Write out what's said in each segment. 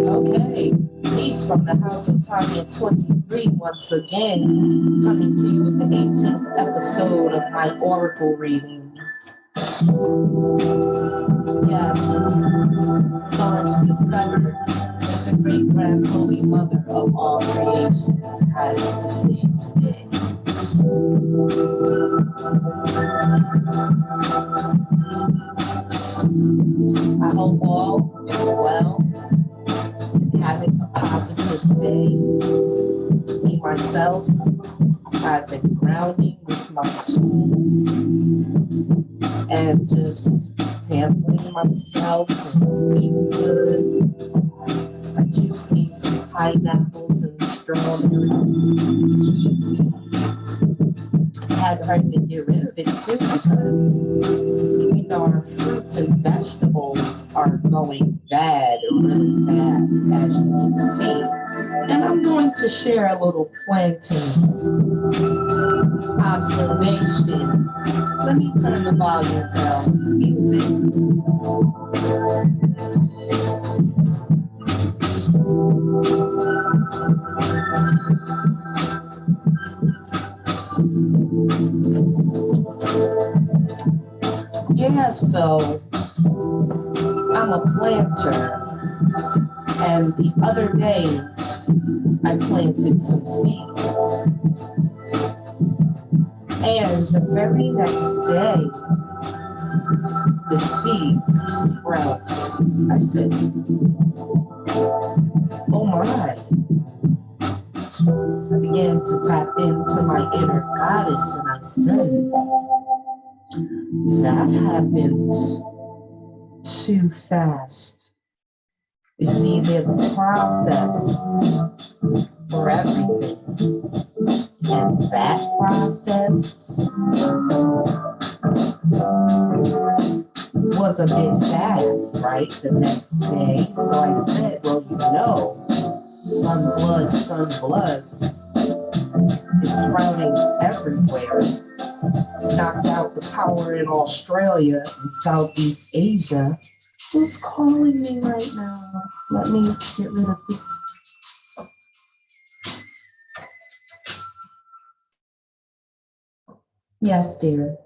Okay, peace from the house of Tonya 23 once again, coming to you with the 18th episode of my oracle reading. Yes, going to discover what the great grand holy mother of all creation has to say today. I hope all is well, having a positive day. Me, myself, I've been grounding with my tools and just pampering myself and eating good. I juice me some pineapples and strawberries. I had to hurry to get rid of it too because our fruits and vegetables are going bad really fast, as you can see. And I'm going to share a little planting observation. Let me turn the volume down. Music. Yeah, so I'm a planter, and the other day I planted some seeds, and the very next day the seeds sprouted. I said, oh my. I began to tap into my inner goddess, and I said, that happened too fast. You see, there's a process for everything. And that process was a bit fast, right? The next day. So I said, well, sun blood is sprouting everywhere. Knocked out the power in Australia and Southeast Asia. Who's calling me right now? Let me get rid of this. Yes, dear.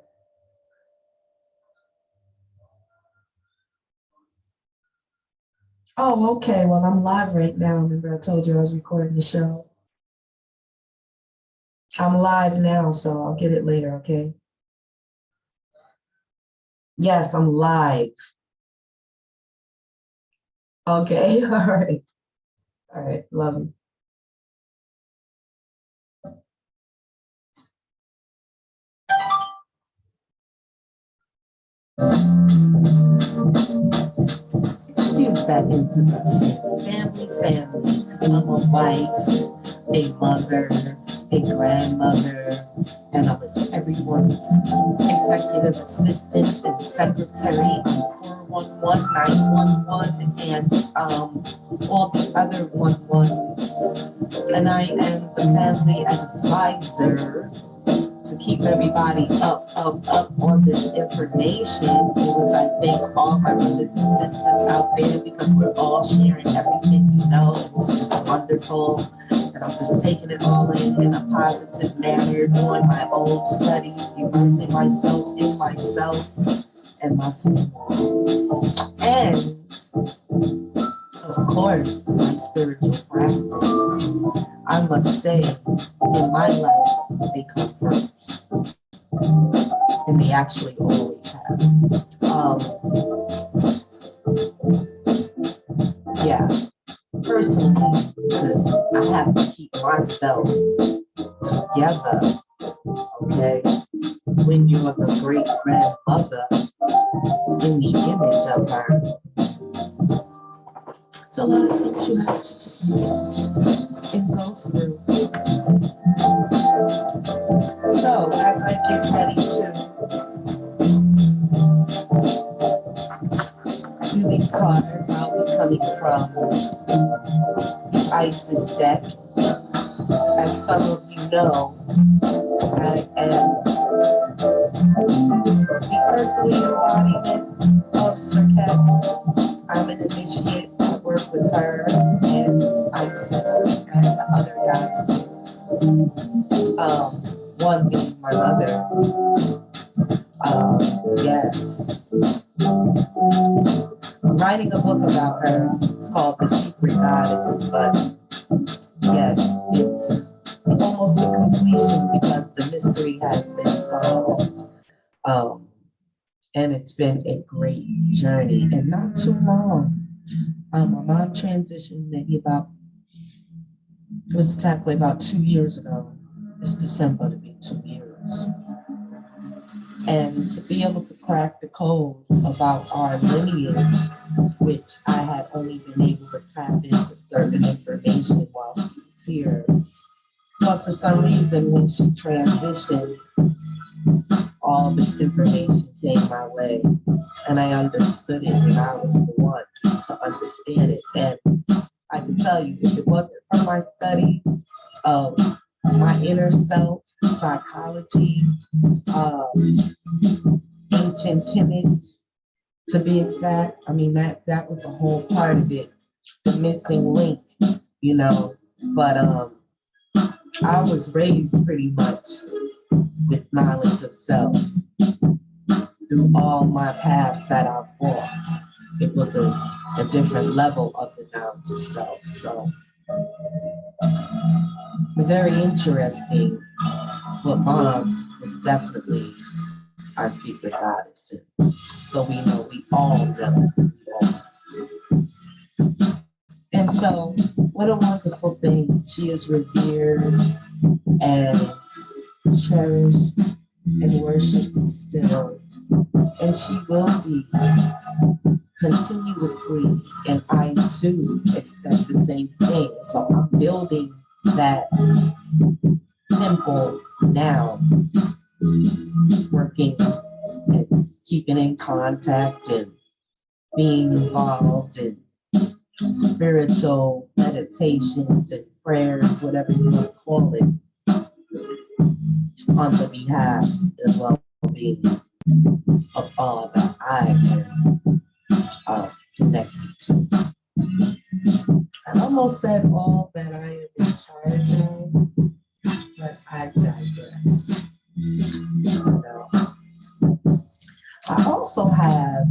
Oh, okay. Well, I'm live right now. Remember I told you I was recording the show? I'm live now, so I'll get it later, okay? Yes, I'm live. Okay, all right. All right, love you. Excuse that intimacy. Family. I'm a wife, a mother, a grandmother, and I was everyone's executive assistant and secretary. I'm 411, 911, and all the other 11s. And I am the family advisor to keep everybody up on this information, which I thank all my brothers and sisters out there because we're all sharing everything we know. It's just wonderful. And I'm just taking it all in a positive manner, doing my own studies, immersing myself in myself and my family. And of course, my spiritual practice. I must say, in my life, they come first. And they actually always have. Yeah, personally, because I have to keep myself together, okay? When you are the great grandmother in the image of her, it's a lot of things you have to do and go through. So as I get ready to do these cards, I'll be coming from the Isis deck. As some of you know, I am the earthly embodiment of Serket. being my mother. Yes. I'm writing a book about her. It's called The Secret Goddess, but yes, it's almost a completion because the mystery has been solved. Um, and it's been a great journey and not too long. My mom transitioned maybe it was exactly about 2 years ago. This December to be 2 years. And to be able to crack the code about our lineage, which I had only been able to tap into certain information while she was here. But for some reason, when she transitioned, all this information came my way. And I understood it, and I was the one to understand it. And I can tell you, if it wasn't for my studies of my inner self, psychology, ancient chemics, to be exact, I mean, that was a whole part of it, the missing link, you know. But I was raised pretty much with knowledge of self through all my paths that I've walked. It was a different level of the knowledge of self. So very interesting. But Mom's was definitely our secret goddess. And so we know, we all know. And so what a wonderful thing. She is revered and cherished and worshipped still. And she will be continuously, and I too expect the same thing. So I'm building that temple now, working and keeping in contact and being involved in spiritual meditations and prayers, whatever you want to call it, on the behalf and well-being of all that I am connected to. I almost said all that I am in charge of, but I digress. You know. I also have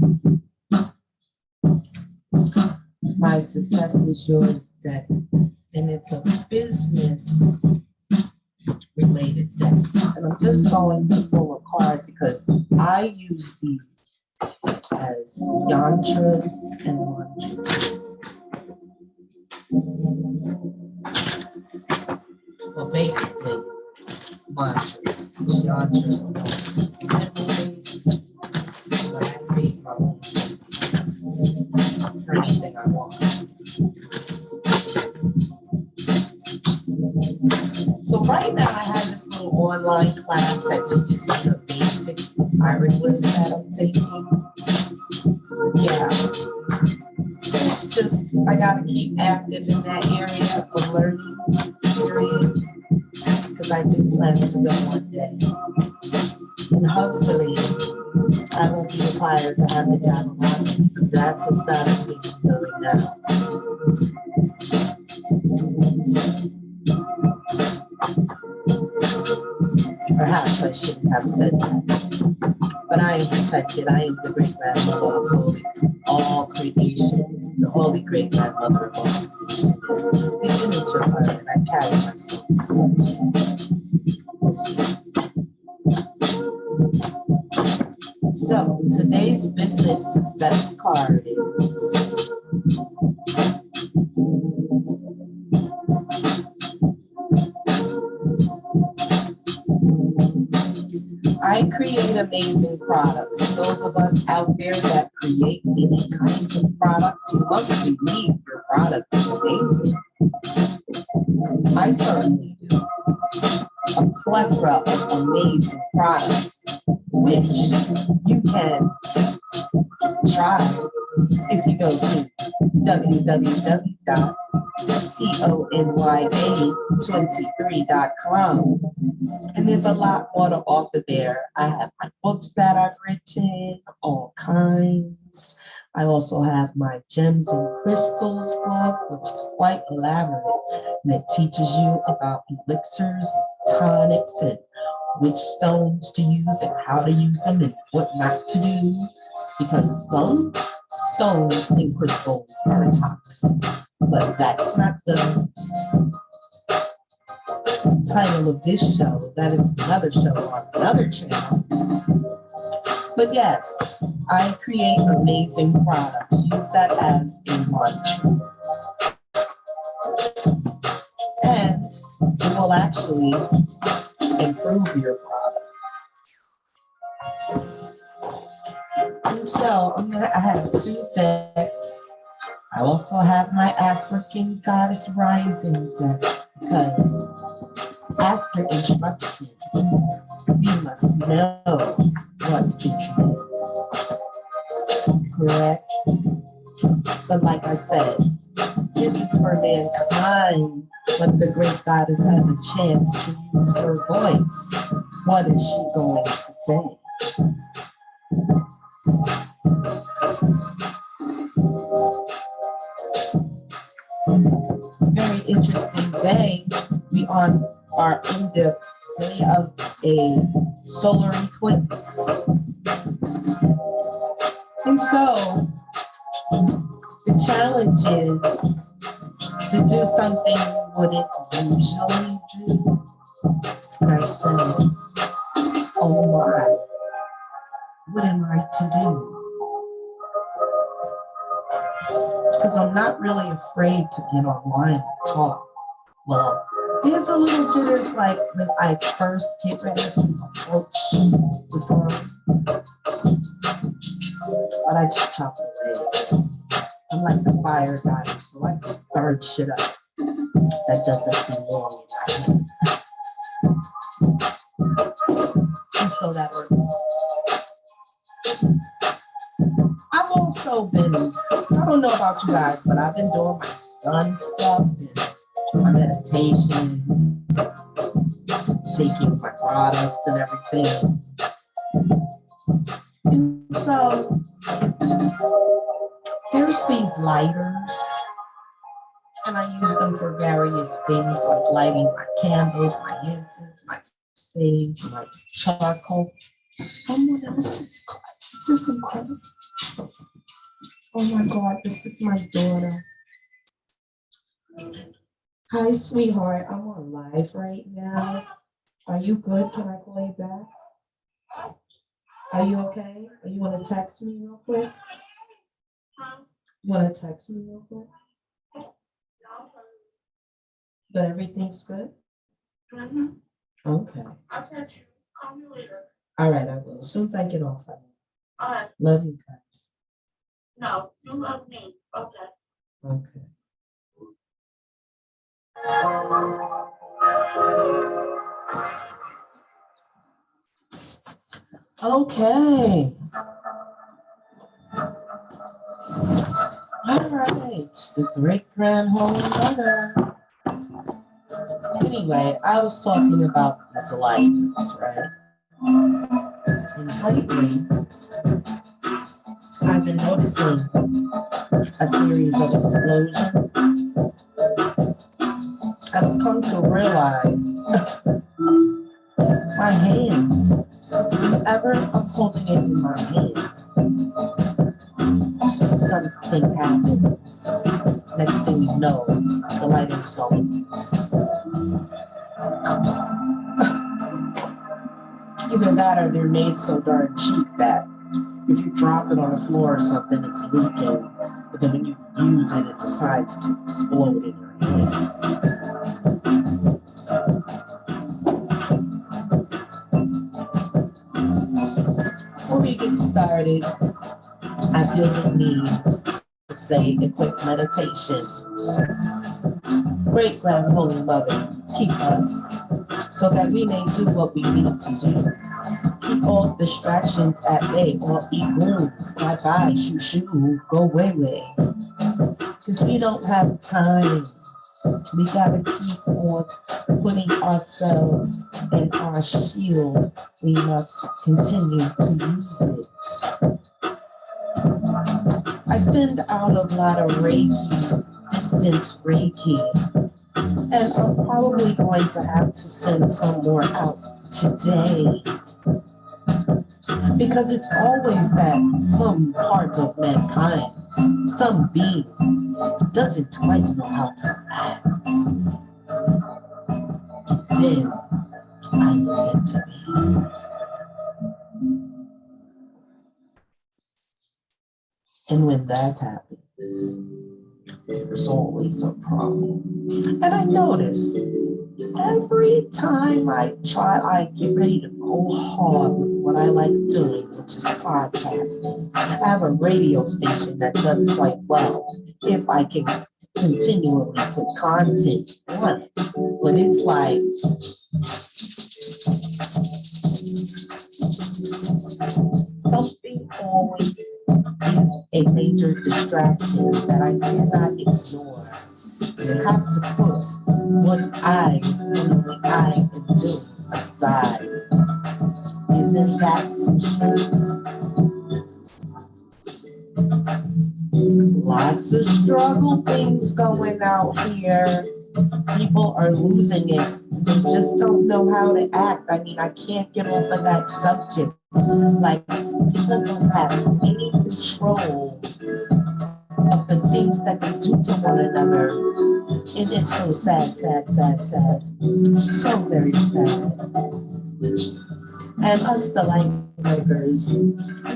my Success is Yours deck, and it's a business related deck. And I'm just going to pull a card because I use these as yantras and mantras. Well, basically, mantras, yantras, simple ways, but I create my own for anything I want. So right now I have this little online class that teaches me the basics of hieroglyphs that I'm taking. Yeah, it's just, I gotta keep active in that area of learning, period, because I do plan to go one day. And hopefully I won't be required to have the job of marketing, because that's what started me doing now. Perhaps I shouldn't have said that. But I am protected. I am the great grandmother of holy, all creation, the holy great grandmother of all creation. The image of her, and I carry myself as such. So today's business success card is I create amazing products. Those of us out there that create any kind of product, you must believe your product is amazing. I certainly do. A plethora of amazing products, which you can try if you go to www.tonya23.com. And there's a lot more to offer there. I have my books that I've written, all kinds. I also have my Gems and Crystals book, which is quite elaborate. And it teaches you about elixirs, tonics, and which stones to use and how to use them and what not to do, because some stones and crystals are toxic. But that's not the title of this show. That is another show on another channel. But yes, I create amazing products. Use that as a mantra. And it will actually improve your product. And so I have 2 decks. I also have my African Goddess Rising deck because after instruction, we must know what is next. Correct? But like I said, this is for mankind, but the great goddess has a chance to use her voice. What is she going to say? Very interesting day. We are in the day of a solar eclipse. And so the challenge is to do something you wouldn't usually do. And I said, oh my, what am I to do? Because I'm not really afraid to get online and talk. Well, there's a little jitters like when I first get ready to approach the phone, but I just chop it away. I'm like the fire guy, so I just burn shit up that doesn't belong in my head. And so that works. I've also been, I don't know about you guys, but I've been doing my sun stuff and my meditations, taking my products and everything. And so there's these lighters, and I use them for various things like lighting my candles, my incense, my sage, my charcoal. Someone else's class. This is incredible. Oh my God, this is my daughter. Hi, sweetheart. I'm on live right now. Are you good? Can I call you back? Are you okay? Or you want to text me real quick? You want to text me real quick? But everything's good? Mm-hmm. Okay. I'll text you. Call me later. All right, I will. As soon as I get off, I will. All right. Love you guys. No, you love me. Okay. Okay. Okay. All right. The great grand holy mother. Anyway, I was talking about these lighters, right? And lately, I've been noticing a series of explosions. I've come to realize my hands, it's whenever I'm holding it in my hand, something happens. Next thing you know, the lighter's going. Either that or they're made so darn cheap that if you drop it on the floor or something, it's leaking. But then when you use it, it decides to explode in your hand. Before we get started, I feel the need to say a quick meditation. Great grand holy mother, keep us so that we may do what we need to do. Keep all distractions at bay, all egoons, bye-bye, shoo-shoo, go way. Because we don't have time. We gotta keep on putting ourselves in our shield. We must continue to use it. I send out a lot of Reiki, distance Reiki, and I'm probably going to have to send some more out today. Because it's always that some part of mankind, some being, doesn't quite know how to act. Then I listen to me. And when that happens, there's always a problem. And I notice every time I get ready to go hard with what I like doing, which is podcasting. I have a radio station that does quite well if I can continually put content on it. But it's like something always is a major distraction that I cannot ignore. I have to put what only I am doing aside. Isn't that some shit? Lots of struggle things going out here. People are losing it. They just don't know how to act. I mean, I can't get off of that subject. Like, people don't have any control of the things that they do to one another. And it's so sad, sad, sad, sad. So very sad. And us, the light workers,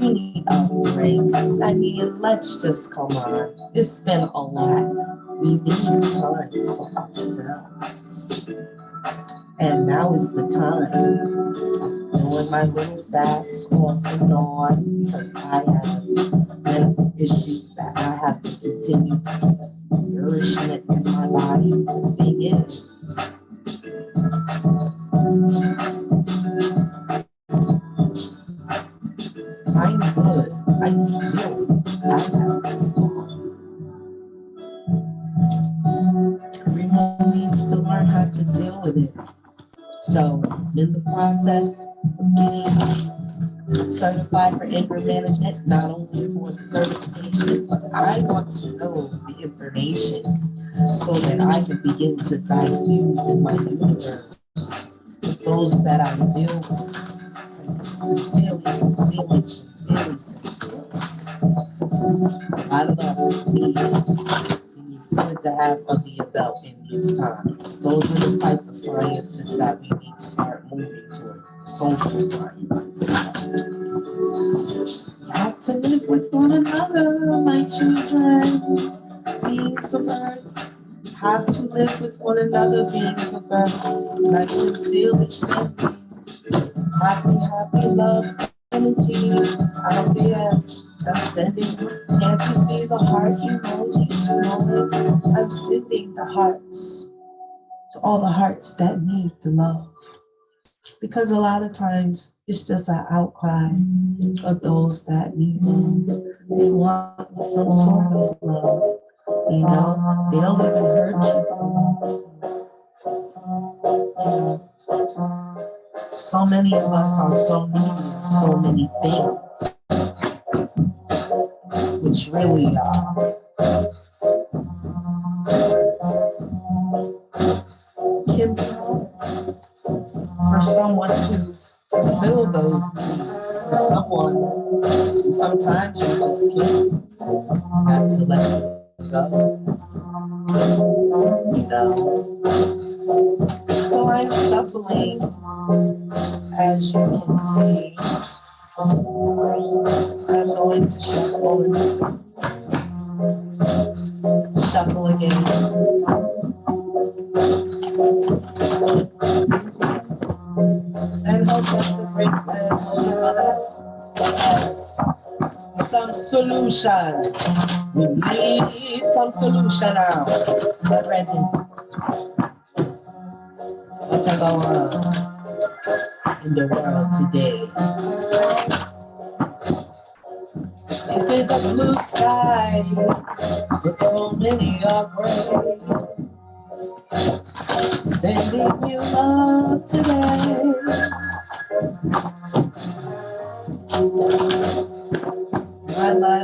we need a break. I mean, let's just come on. It's been a lot. We need time for ourselves. And now is the time. I'm doing my little fast off and on because I have medical issues that I have to continue to keep nourishment in my body. The thing is, I'm good. I feel I have. Everyone needs to learn how to deal with it. So, in the process of getting certified for anger management, not only for the certification, but I want to know the information so that I can begin to diffuse in my universe with those that I deal with. Sincerely. A lot of us need something to have under your belt in these times. Those are the type of sciences that we need to start moving towards. Social sciences. You have to live with one another, my children. Beings of earth. Have to live with one another, beings of earth. I sincerely send happy love, energy out there. I'm sending, can't you see the heart emojis flowing? I'm sending the hearts to all the hearts that need the love. Because a lot of times it's just an outcry of those that need love. They want some sort of love. You know, they'll even hurt you for love. So many of us are so needy of so many things, which really can be hard for someone to fulfill those needs. For someone, sometimes you just can't have to let it go. You know. So I'm shuffling, as you can see. I'm going to shuffle again. And hope that the great man Holy Mother has some solution. We need some solution now. Get ready. What's going on in the world today? It is a blue sky, but so many are gray. Sending you love today. My.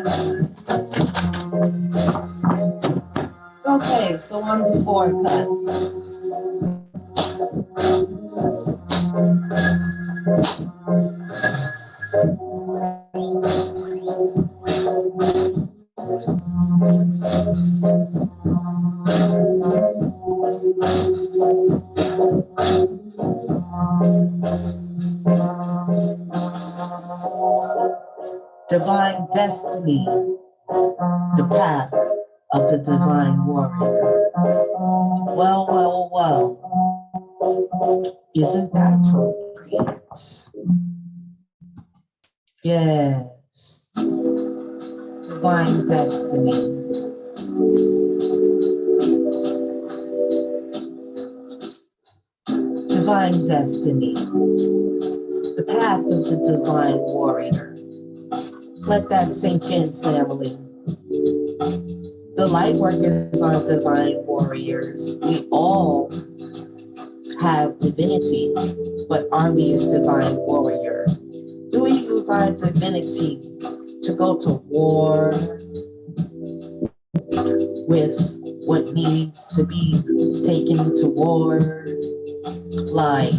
Okay, so on the forecut. Divine destiny, the path of the divine warrior. Well, well, well, isn't that appropriate? Yes, divine destiny. Divine destiny, the path of the divine warrior. Let that sink in, family. The light workers are divine warriors. We all have divinity, but are we a divine warrior? Do we use our divinity to go to war with what needs to be taken to war, like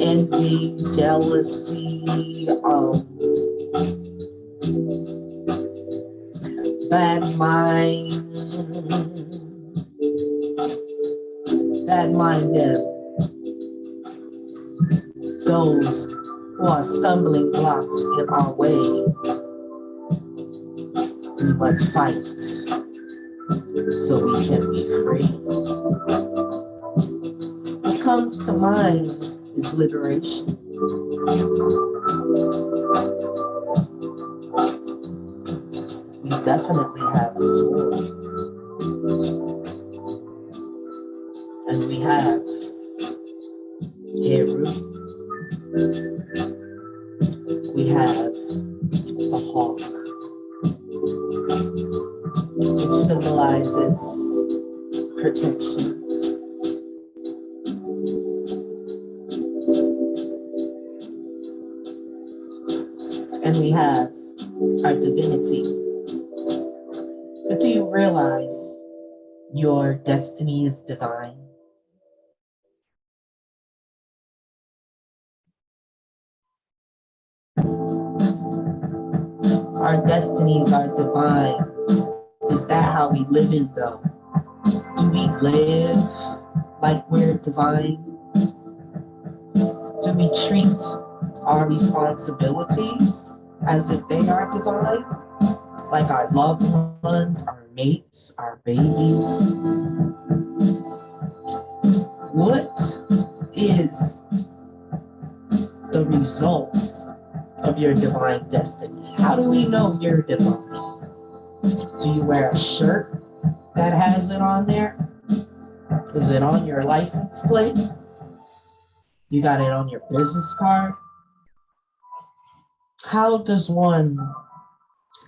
envy, jealousy, bad mind, bad mind them, those who are stumbling blocks in our way? We must fight so we can be free. What comes to mind is liberation. We definitely have a sword, and we have Heru. We have the hawk, which symbolizes protection. And we have our divinity. But do you realize your destiny is divine? Our destinies are divine. Is that how we live in though? Do we live like we're divine? Do we treat our responsibilities as if they are divine? Like our loved ones, our mates, our babies? What is the results of your divine destiny? How do we know you're divine? Do you wear a shirt that has it on there? Is it on your license plate? You got it on your business card? How does one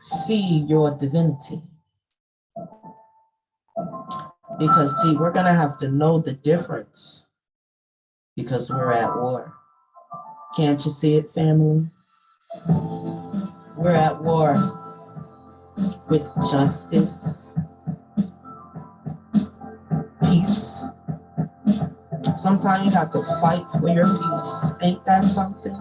see your divinity? Because, see, we're going to have to know the difference because we're at war. Can't you see it, family? We're at war with justice, peace. Sometimes you have to fight for your peace. Ain't that something?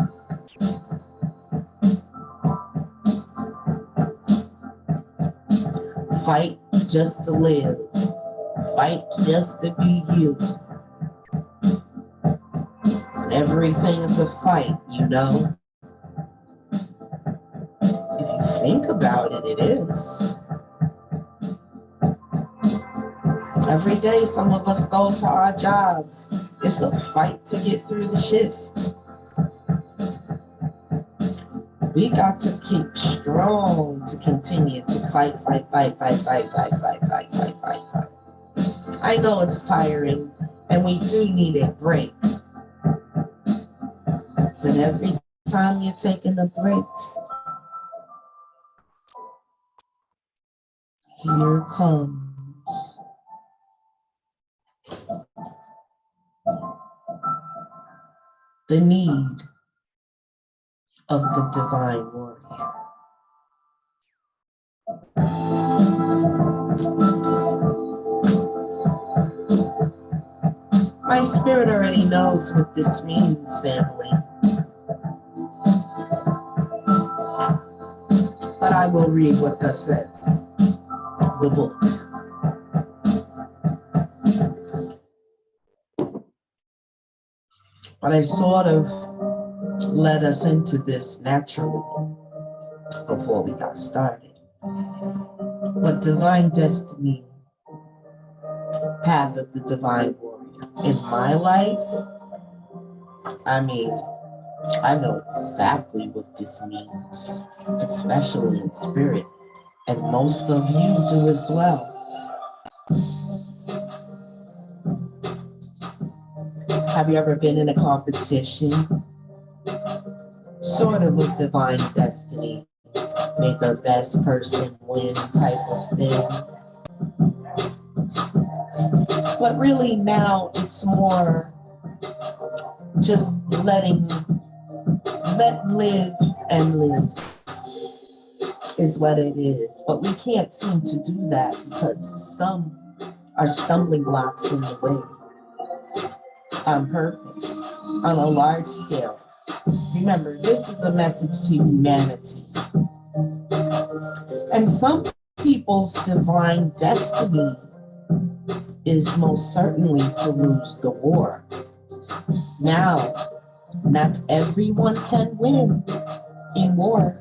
Fight just to live. Fight just to be you. Everything is a fight, you know? If you think about it, it is. Every day, some of us go to our jobs. It's a fight to get through the shift. We got to keep strong to continue to fight. I know it's tiring, and we do need a break. But every time you're taking a break, here comes the need of the divine warrior. My spirit already knows what this means, family. But I will read what thus says, the book. But I sort of led us into this naturally before we got started. But divine destiny, path of the divine warrior. In my life, I mean, I know exactly what this means, especially in spirit, and most of you do as well. Have you ever been in a competition? Sort of with divine destiny, may the best person win type of thing. But really now it's more just let live and live is what it is. But we can't seem to do that because some are stumbling blocks in the way on purpose, on a large scale. Remember, this is a message to humanity. And some people's divine destiny is most certainly to lose the war. Now, not everyone can win in war.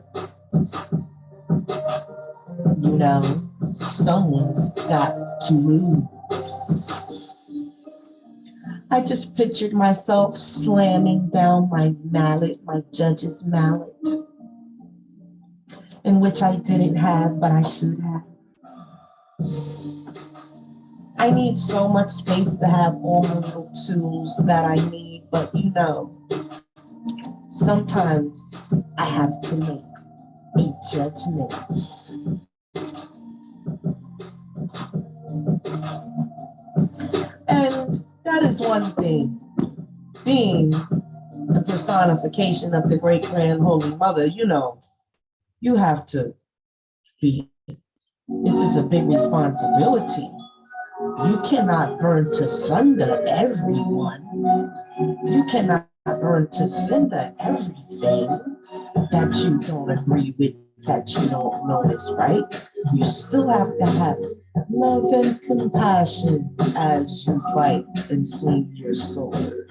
You know, someone's got to lose. I just pictured myself slamming down my mallet, my judge's mallet, in which I didn't have, but I should have. I need so much space to have all the little tools that I need, but you know, sometimes I have to make a judgment. And that is one thing. Being the personification of the great grand holy mother, you know, you have to be, it is a big responsibility. You cannot burn to sunder everyone. You cannot burn to cinder everything that you don't agree with, that you don't know is right. You still have to have love and compassion as you fight and swing your sword.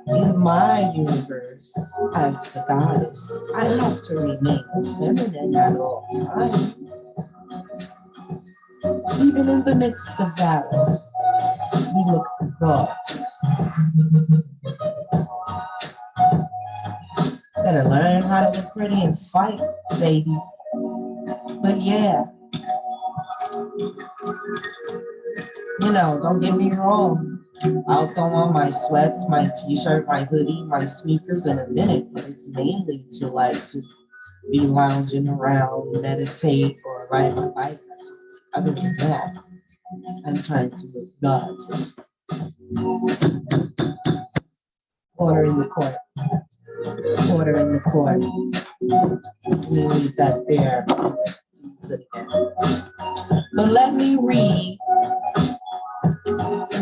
In my universe, as the goddess, I have to remain feminine at all times. Even in the midst of battle, we look gorgeous. Better learn how to look pretty and fight, baby. But yeah, you know, don't get me wrong. I'll throw on my sweats, my t-shirt, my hoodie, my sneakers in a minute, but it's mainly to like just be lounging around, meditate, or ride my bike or something. Other than that, I'm trying to look gorgeous. Order in the court. Order in the court. Let me leave that there. But let me read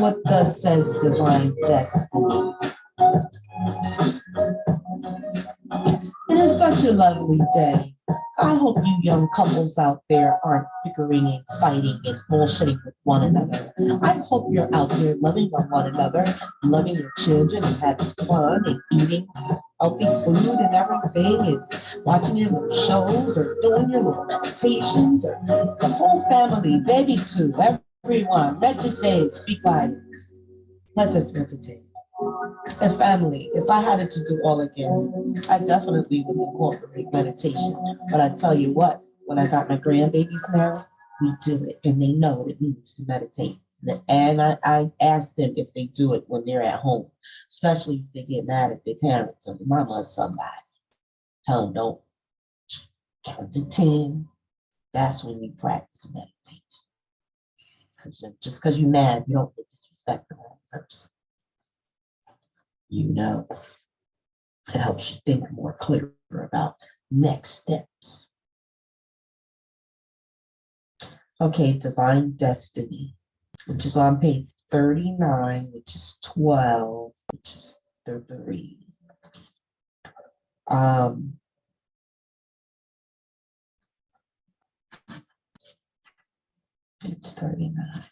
what thus says divine destiny. It is such a lovely day. I hope you young couples out there aren't bickering and fighting and bullshitting with one another. I hope you're out there loving on one another, loving your children and having fun and eating healthy food and everything and watching your little shows or doing your little meditations or the whole family, baby too, everyone, meditate, be quiet. Let us meditate. And family, if I had it to do all again, I definitely would incorporate meditation. But I tell you what, when I got my grandbabies now, we do it and they know what it means to meditate. And I ask them if they do it when they're at home, especially if they get mad at their parents or their mama or somebody. Tell them don't count to 10. That's when you practice meditation. Just because you're mad, you don't disrespect the wrong person. You know, it helps you think more clearer about next steps. Okay, divine destiny. which is on page 39, which is 12, which is the 3. Page 39.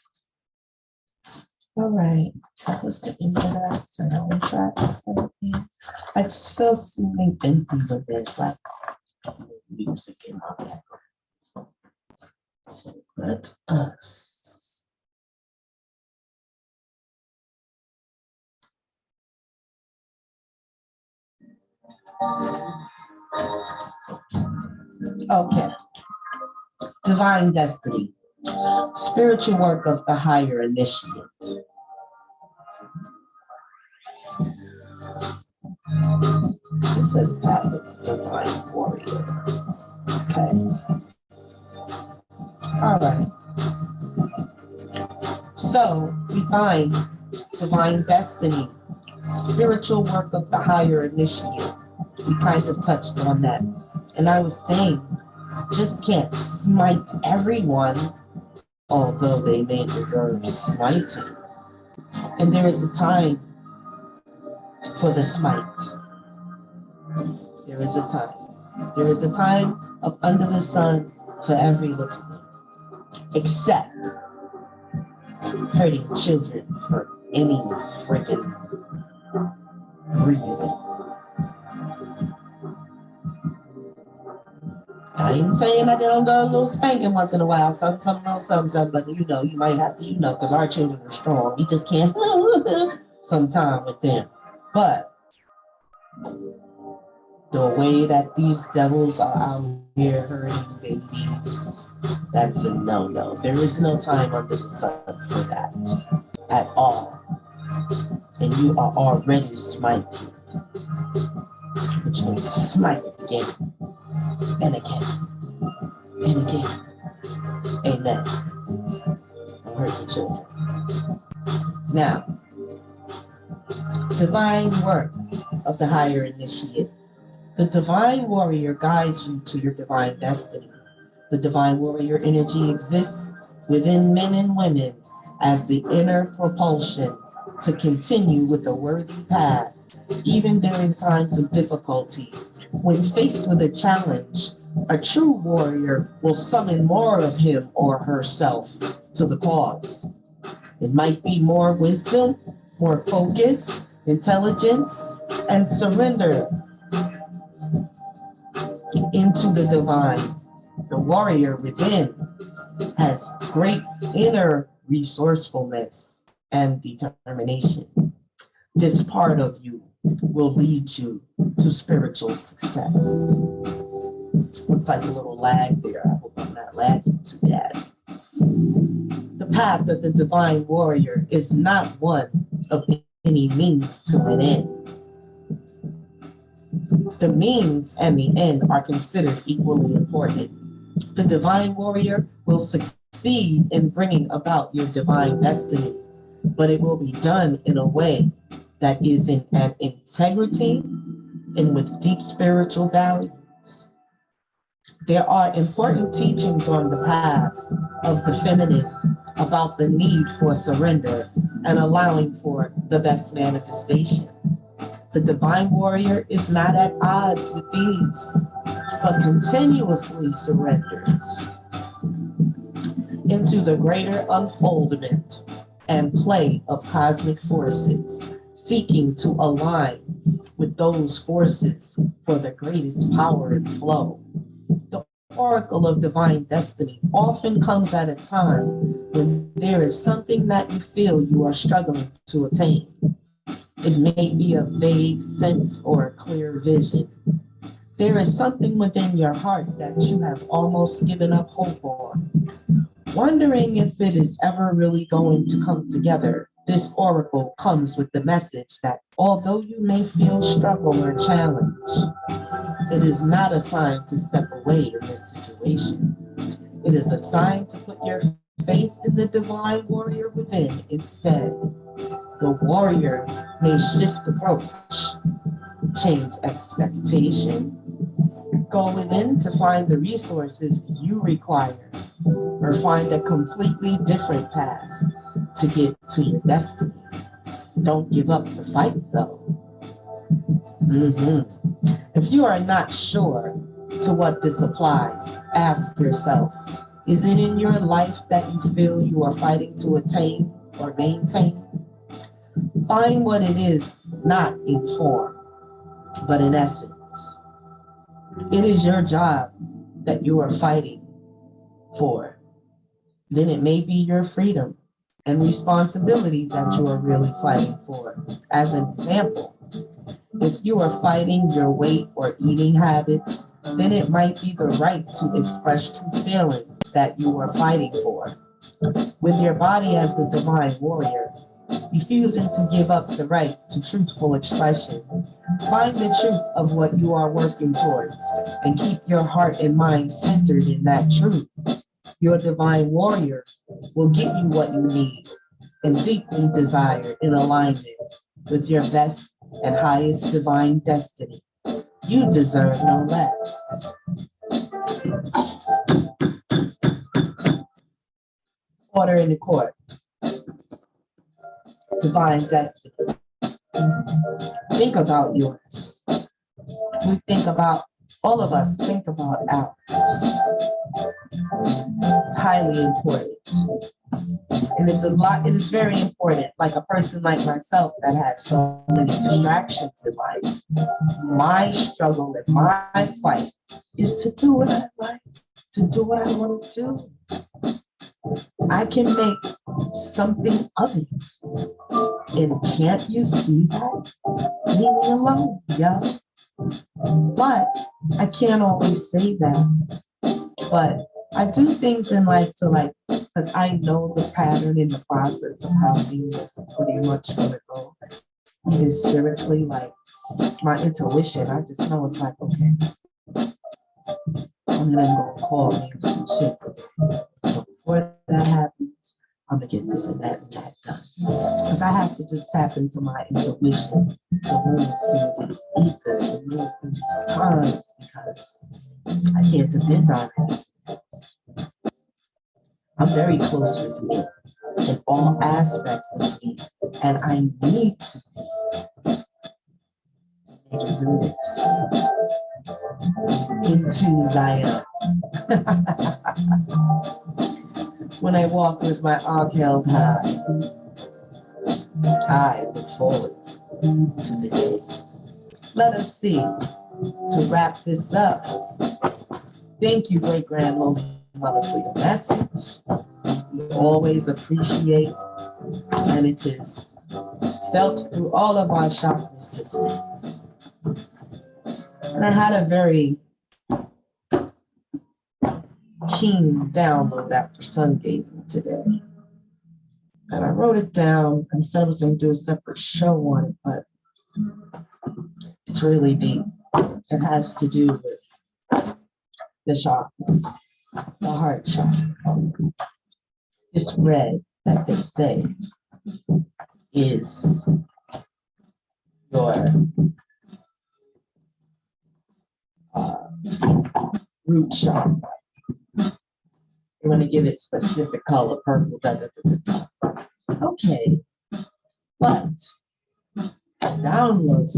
All right, that was the end of that. So now we try something. I just feel something empty with this, like music in my background. So let us. Okay, divine destiny, spiritual work of the higher initiate. This says path of divine warrior. Okay. All right. So we find divine destiny, spiritual work of the higher initiate. We kind of touched on that. And I was saying, just can't smite everyone, although they may deserve smiting. And there is a time for the smite. There is a time. There is a time of under the sun for every little thing, except hurting children for any freaking reason. I ain't saying that they don't go a little spanking once in a while, something, but you know, you might have to, because our children are strong. We just can't sometime with them. But the way that these devils are out here hurting babies, that's a no-no. There is no time under the sun for that at all. And you are already smited, which means smite again and again and again. Amen. Don't hurt the children. Now, divine work of the higher initiate. The divine warrior guides you to your divine destiny. The divine warrior energy exists within men and women as the inner propulsion to continue with a worthy path, even during times of difficulty. When faced with a challenge, a true warrior will summon more of him or herself to the cause. It might be more wisdom, more focus, intelligence, and surrender into the divine. The warrior within has great inner resourcefulness and determination. This part of you will lead you to spiritual success. Looks like a little lag there. I hope I'm not lagging too bad. The path of the divine warrior is not one of any means to an end. The means and the end are considered equally important. The divine warrior will succeed in bringing about your divine destiny, but it will be done in a way that is in an integrity and with deep spiritual values. There are important teachings on the path of the feminine about the need for surrender and allowing for the best manifestation. The divine warrior is not at odds with these, but continuously surrenders into the greater unfoldment and play of cosmic forces, seeking to align with those forces for the greatest power and flow. The oracle of divine destiny often comes at a time when there is something that you feel you are struggling to attain. It may be a vague sense or a clear vision. There is something within your heart that you have almost given up hope on. Wondering if it is ever really going to come together, this oracle comes with the message that although you may feel struggle or challenge, it is not a sign to step away in this situation. It is a sign to put your faith in the divine warrior within instead. The warrior may shift approach, change expectation, go within to find the resources you require, or find a completely different path. to get to your destiny. Don't give up the fight, though. If you are not sure to what this applies, ask yourself, is it in your life that you feel you are fighting to attain or maintain? Find what it is, not in form, but in essence. It is your job that you are fighting for. Then it may be your freedom and responsibility that you are really fighting for. As an example, if you are fighting your weight or eating habits, then it might be the right to express true feelings that you are fighting for. With your body as the divine warrior, refusing to give up the right to truthful expression, find the truth of what you are working towards and keep your heart and mind centered in that truth. Your divine warrior will give you what you need and deeply desire in alignment with your best and highest divine destiny. You deserve no less. Order in the court. Divine destiny. Think about yours. We think about, all of us think about ours. It's highly important. And it is very important. Like a person like myself that has so many distractions in life, my struggle and my fight is to do what I like, to do what I want to do. I can make something of it. And can't you see that? Leave me alone, yo. But I can't always say that. But I do things in life to because I know the pattern in the process of how things is pretty much gonna go. Even spiritually, like my intuition, I just know it's like, okay, and then I'm gonna call me or some shit. So before that happens, I'm gonna get this and that done. Because I have to just tap into my intuition to move through these ethers, to move through these times, because I can't depend on anything else. I'm very close with me in all aspects of me, and I need to make it through this. Into Zion. When I walk with my arm held high, I look forward to the day. Let us see, to wrap this up. Thank you, great grandmother, for your message. We always appreciate, and it is felt through all of our chakra system. And I had a very keen download after Sun gave me today. And I wrote it down and said I was going to do a separate show on it, but it's really deep. It has to do with the chakra, the heart chakra. This red that they say is your root chakra. You want to give it specific color, purple, Okay, but download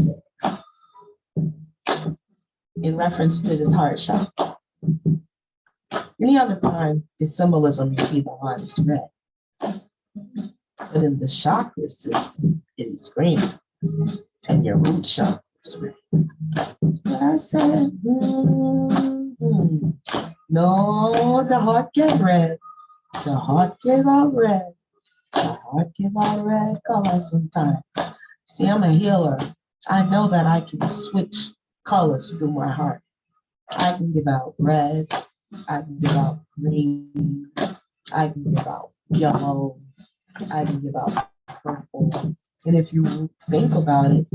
it in reference to this heart chakra. Any other time in symbolism, you see the heart is red. But in the chakra system, it is green. And your root chakra is red. But I said, no, the heart gave red. The heart gave out red. The heart gave out red color sometimes. See, I'm a healer. I know that I can switch colors through my heart. I can give out red. I can give out green. I can give out yellow. I can give out purple. And if you think about it,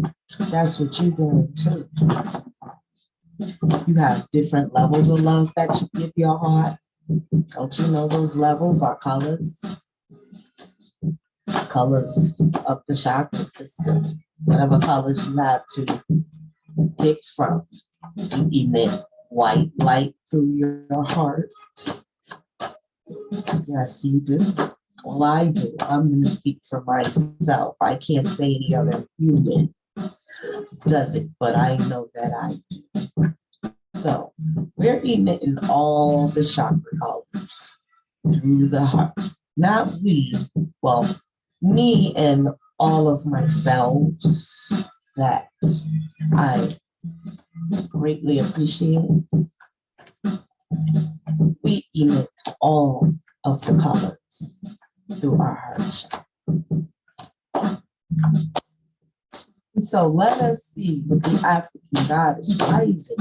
that's what you're doing too. You have different levels of love that you give your heart. Don't you know those levels are colors? Colors of the chakra system. Whatever colors you have to pick from. You emit white light through your heart. Yes, you do. Well, I do. I'm going to speak for myself. I can't say any other human does it, but I know that I do. So we're emitting all the chakra colors through the heart. Not we, well, me and all of myselves that I greatly appreciate. We emit all of the colors through our heart. And so let us see what the African goddess rising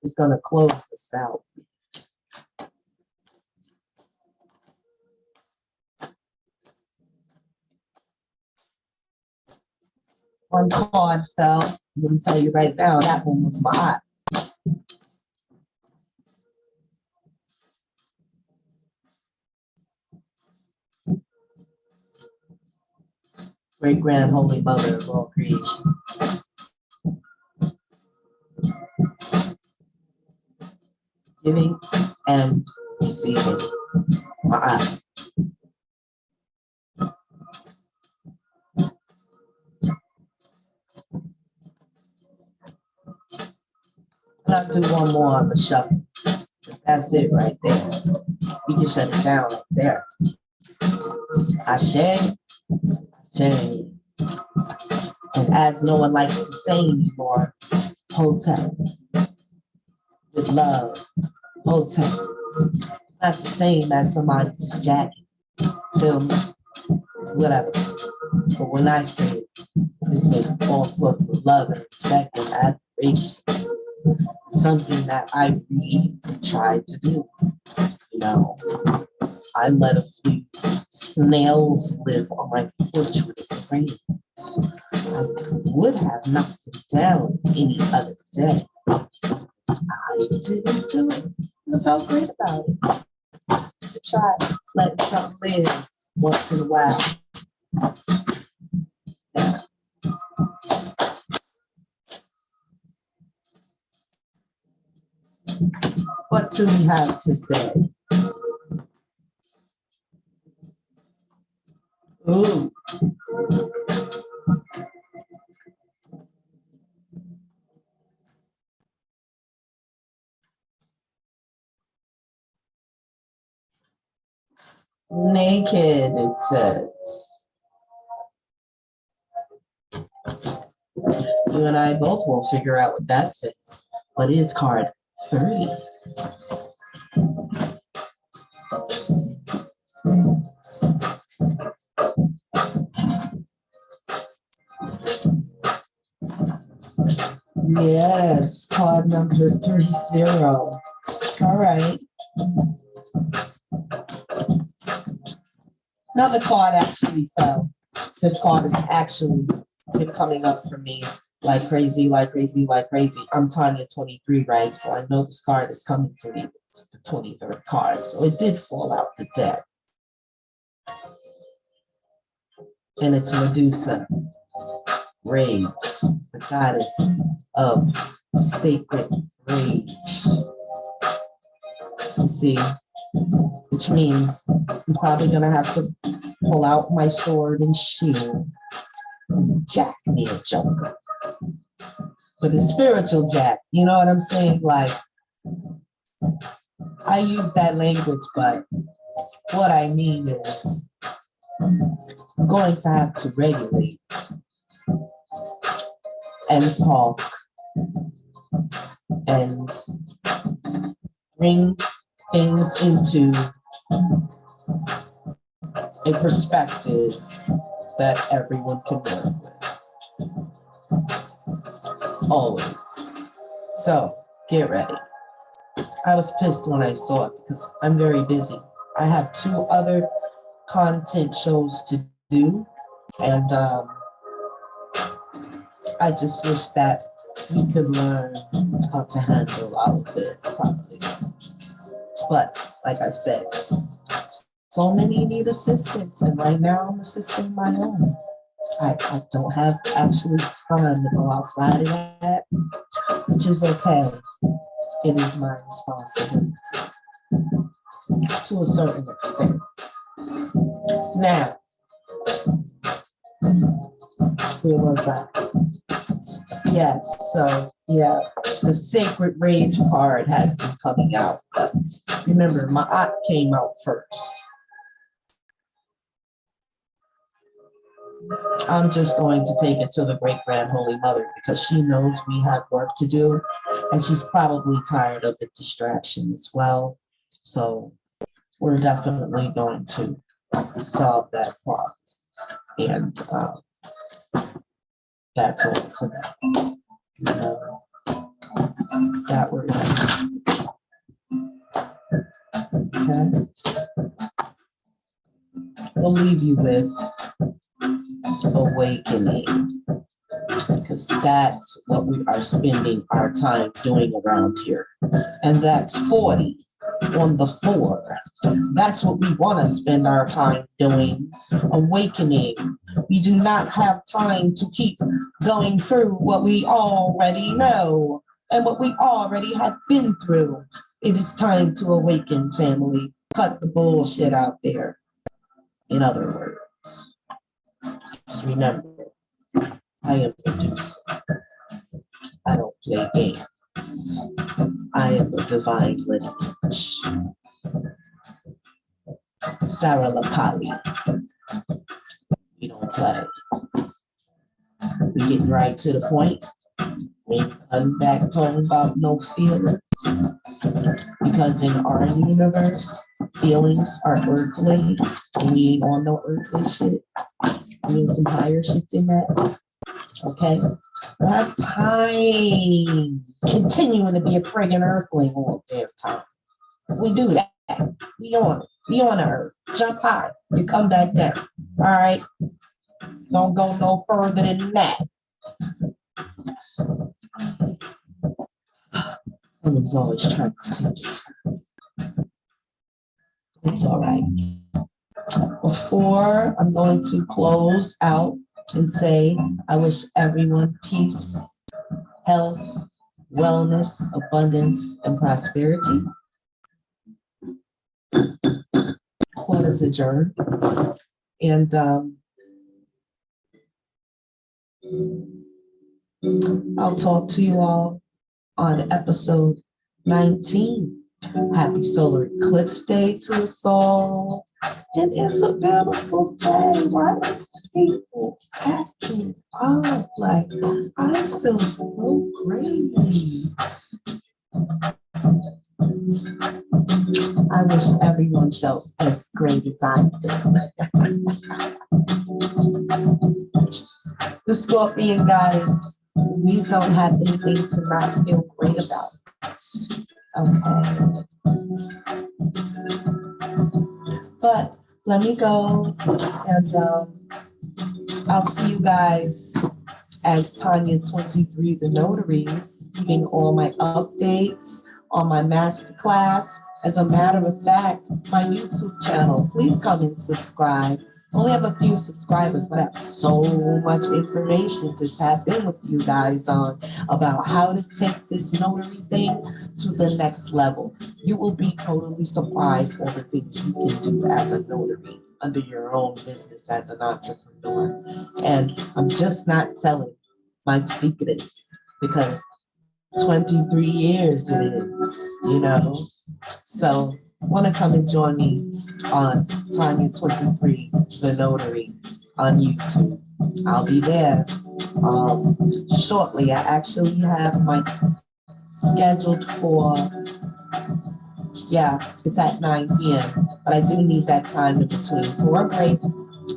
is going to close us out. One card fell. I'm going to tell you right now, that one was my eye. Great grand holy mother of all creation. Giving and receiving. My eye. And I'll do one more on the shuffle. That's it right there. You can shut it down right there. Ashe, Ashe. And as no one likes to say anymore, Hotel. With love, Hotel. Not the same as somebody's jacket. Feel me? Whatever. But when I say it, it's with all sorts of love and respect and admiration. Something that I really tried to do. You know, I let a few snails live on my porch with the rain. I would have knocked them down any other day. I didn't do it. I felt great about it. To try letting something live once in a while. Yeah. What do we have to say? Ooh. Naked, it says. You and I both will figure out what that says. What is card 3? Yes, card number 30. All right. Another card actually fell. This card has actually been coming up for me like crazy, like crazy, like crazy. I'm Tonya 23, right? So I know this card is coming to me. It's the 23rd card. So it did fall out the deck. And it's Medusa, rage, the goddess of sacred rage. You see, which means I'm probably gonna have to pull out my sword and shield and jack me a joker. But a spiritual jack, you know what I'm saying? Like, I use that language, but what I mean is I'm going to have to regulate and talk and bring things into a perspective that everyone can work with. Always. So get ready. I was pissed when I saw it because I'm very busy. I have 2 other content shows to do, and I just wish that we could learn how to handle all of it properly. But like I said, so many need assistance, and right now I'm assisting my own. I don't have actually time to go outside of that, which is okay. It is my responsibility to a certain extent. Now, where was I? Yes, so yeah, the sacred rage card has been coming out. But remember, my aunt came out first. I'm just going to take it to the great grand holy mother because she knows we have work to do and she's probably tired of the distraction as well. So we're definitely going to solve that problem. And that's all tonight. You know, that we're okay. We'll leave you with awakening, because that's what we are spending our time doing around here. And that's 40 on the 4. That's what we want to spend our time doing, awakening. We do not have time to keep going through what we already know and what we already have been through. It is time to awaken, family. Cut the bullshit out there. In other words, just remember, I am producer. I don't play games. I am a divine lineage. Sarah Lapali. We don't play. We getting right to the point. We ain't cutting back talking about no feelings. Because in our universe, feelings are earthly. And we ain't on no earthly shit. We need some higher shit in that. Okay? We have time continuing to be a friggin' earthling all damn time. We do that. We on it. We on the earth. Jump high. You come back down. All right? Don't go no further than that. Someone's always trying to teach you. It's all right. Before I'm going to close out and say, I wish everyone peace, health, wellness, abundance, and prosperity. Court is adjourned. And I'll talk to you all on episode 19. Happy solar eclipse day to us all. And it's a beautiful day. Why is people acting off? Like, I feel so great. I wish everyone felt as great as I do. The Scorpion guys, we don't have anything to not feel great about. Okay. But let me go, and I'll see you guys as Tonya 23 the Notary, giving all my updates on my masterclass. As a matter of fact, my YouTube channel, please come and subscribe. I only have a few subscribers, but I have so much information to tap in with you guys on about how to take this notary thing to the next level. You will be totally surprised all the things you can do as a notary under your own business as an entrepreneur. And I'm just not telling my secrets because 23 years it is, you know. So want to come and join me on Tonya 23 the Notary on YouTube. I'll be there shortly. I actually have my scheduled for, it's at 9 p.m. But I do need that time in between for a break.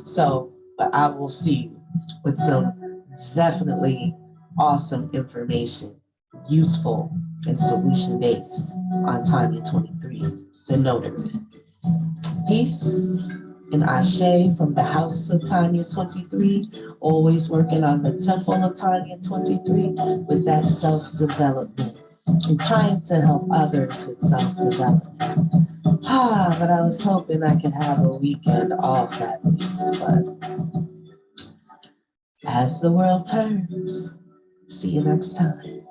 So, but I will see you with some definitely awesome information, useful and solution-based on Tonya 23, the Notary. Peace and Ashe from the house of Tonya 23, always working on the temple of Tonya 23 with that self-development and trying to help others with self-development. But I was hoping I could have a weekend off at least, but as the world turns, see you next time.